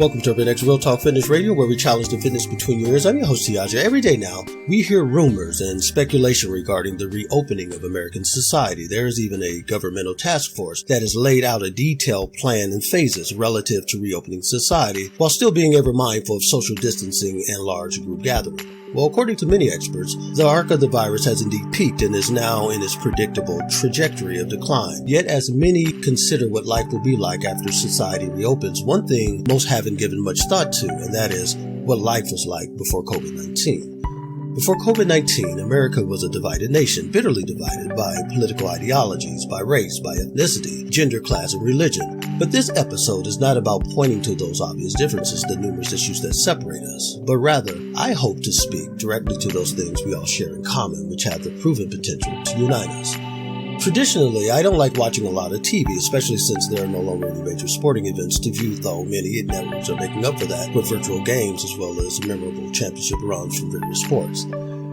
Welcome to Urban X Real Talk Fitness Radio, where we challenge the fitness between your ears. I'm your host, Tiaja. Every day now, we hear rumors and speculation regarding the reopening of American society. There is even a governmental task force that has laid out a detailed plan and phases relative to reopening society, while still being ever mindful of social distancing and large group gathering. Well, according to many experts, the arc of the virus has indeed peaked and is now in its predictable trajectory of decline. Yet, as many consider what life will be like after society reopens, one thing most haven't given much thought to, and that is what life was like before COVID-19. Before COVID-19, America was a divided nation, bitterly divided by political ideologies, by race, by ethnicity, gender, class, and religion. But this episode is not about pointing to those obvious differences, the numerous issues that separate us, but rather, I hope to speak directly to those things we all share in common, which have the proven potential to unite us. Traditionally, I don't like watching a lot of TV, especially since there are no longer any major sporting events to view, though many networks are making up for that with virtual games as well as memorable championship runs from various sports.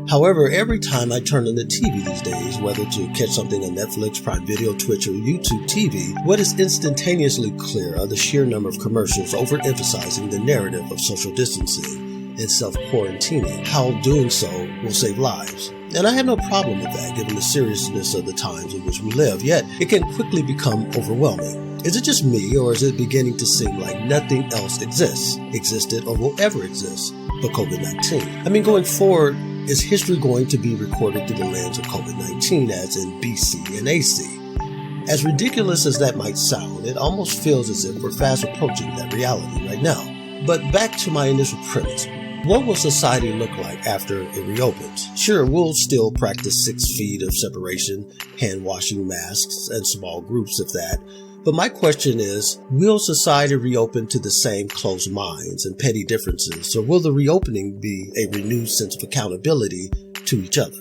However, every time I turn on the TV these days, whether to catch something on Netflix, Prime Video, Twitch, or YouTube TV, what is instantaneously clear are the sheer number of commercials overemphasizing the narrative of social distancing and self-quarantining, how doing so will save lives. And I have no problem with that, given the seriousness of the times in which we live, yet it can quickly become overwhelming. Is it just me, or is it beginning to seem like nothing else existed, or will ever exist but COVID-19? I mean, going forward, is history going to be recorded through the lens of COVID-19, as in BC and AC? As ridiculous as that might sound, it almost feels as if we're fast approaching that reality right now. But back to my initial premise. What will society look like after it reopens? Sure, we'll still practice 6 feet of separation, hand washing, masks, and small groups if that. But my question is, will society reopen to the same closed minds and petty differences, or will the reopening be a renewed sense of accountability to each other?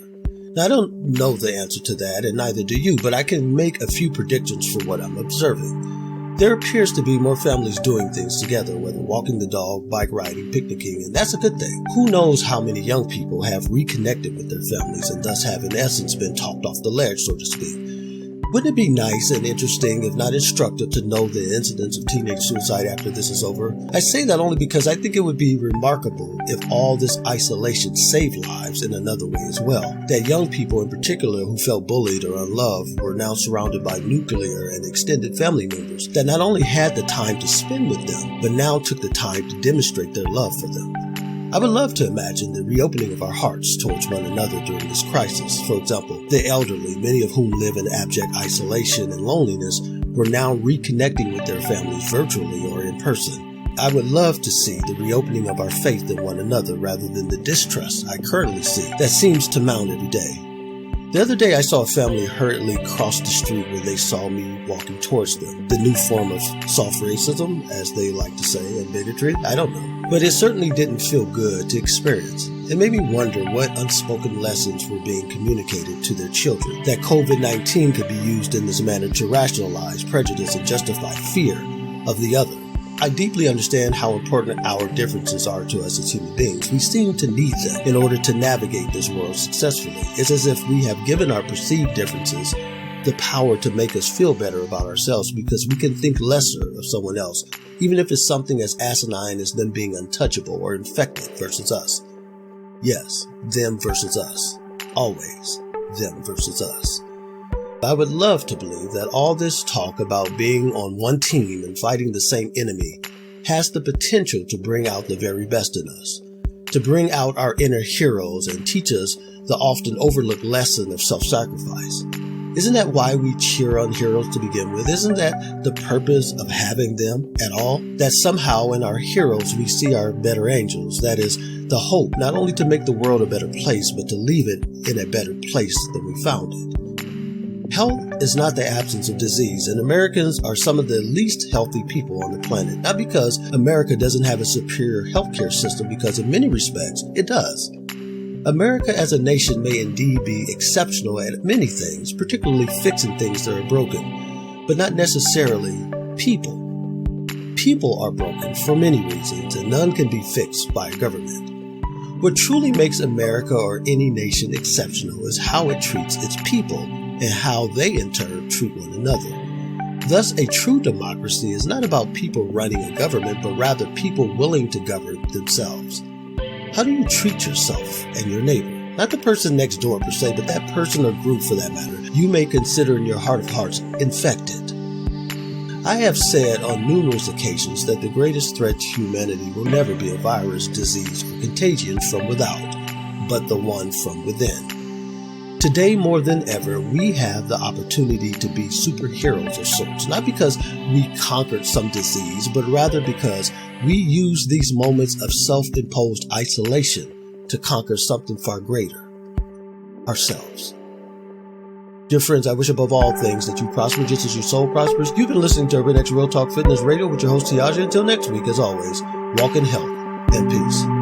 Now, I don't know the answer to that, and neither do you, but I can make a few predictions for what I'm observing. There appears to be more families doing things together, whether walking the dog, bike riding, picnicking, and that's a good thing. Who knows how many young people have reconnected with their families and thus have in essence been talked off the ledge, so to speak. Wouldn't it be nice and interesting, if not instructive, to know the incidence of teenage suicide after this is over? I say that only because I think it would be remarkable if all this isolation saved lives in another way as well. That young people in particular who felt bullied or unloved were now surrounded by nuclear and extended family members that not only had the time to spend with them, but now took the time to demonstrate their love for them. I would love to imagine the reopening of our hearts towards one another during this crisis. For example, the elderly, many of whom live in abject isolation and loneliness, were now reconnecting with their families virtually or in person. I would love to see the reopening of our faith in one another rather than the distrust I currently see that seems to mount every day. The other day, I saw a family hurriedly cross the street when they saw me walking towards them. The new form of soft racism, as they like to say, and bigotry, I don't know. But it certainly didn't feel good to experience. It made me wonder what unspoken lessons were being communicated to their children, that COVID-19 could be used in this manner to rationalize prejudice and justify fear of the other. I deeply understand how important our differences are to us as human beings. We seem to need them in order to navigate this world successfully. It's as if we have given our perceived differences the power to make us feel better about ourselves because we can think lesser of someone else, even if it's something as asinine as them being untouchable or infected versus us. Yes, them versus us. Always them versus us. I would love to believe that all this talk about being on one team and fighting the same enemy has the potential to bring out the very best in us, to bring out our inner heroes and teach us the often overlooked lesson of self-sacrifice. Isn't that why we cheer on heroes to begin with? Isn't that the purpose of having them at all? That somehow in our heroes we see our better angels. That is, the hope not only to make the world a better place, but to leave it in a better place than we found it. Health is not the absence of disease, and Americans are some of the least healthy people on the planet. Not because America doesn't have a superior healthcare system, because in many respects, it does. America as a nation may indeed be exceptional at many things, particularly fixing things that are broken, but not necessarily people. People are broken for many reasons, and none can be fixed by a government. What truly makes America or any nation exceptional is how it treats its people and how they in turn treat one another. Thus, a true democracy is not about people running a government, but rather people willing to govern themselves. How do you treat yourself and your neighbor? Not the person next door per se, but that person or group for that matter you may consider in your heart of hearts infected. I have said on numerous occasions that the greatest threat to humanity will never be a virus, disease, or contagion from without, but the one from within. Today, more than ever, we have the opportunity to be superheroes of sorts, not because we conquered some disease, but rather because we use these moments of self-imposed isolation to conquer something far greater, ourselves. Dear friends, I wish above all things that you prosper just as your soul prospers. You've been listening to Urban X Real Talk Fitness Radio with your host, Tiaja. Until next week, as always, walk in health and peace.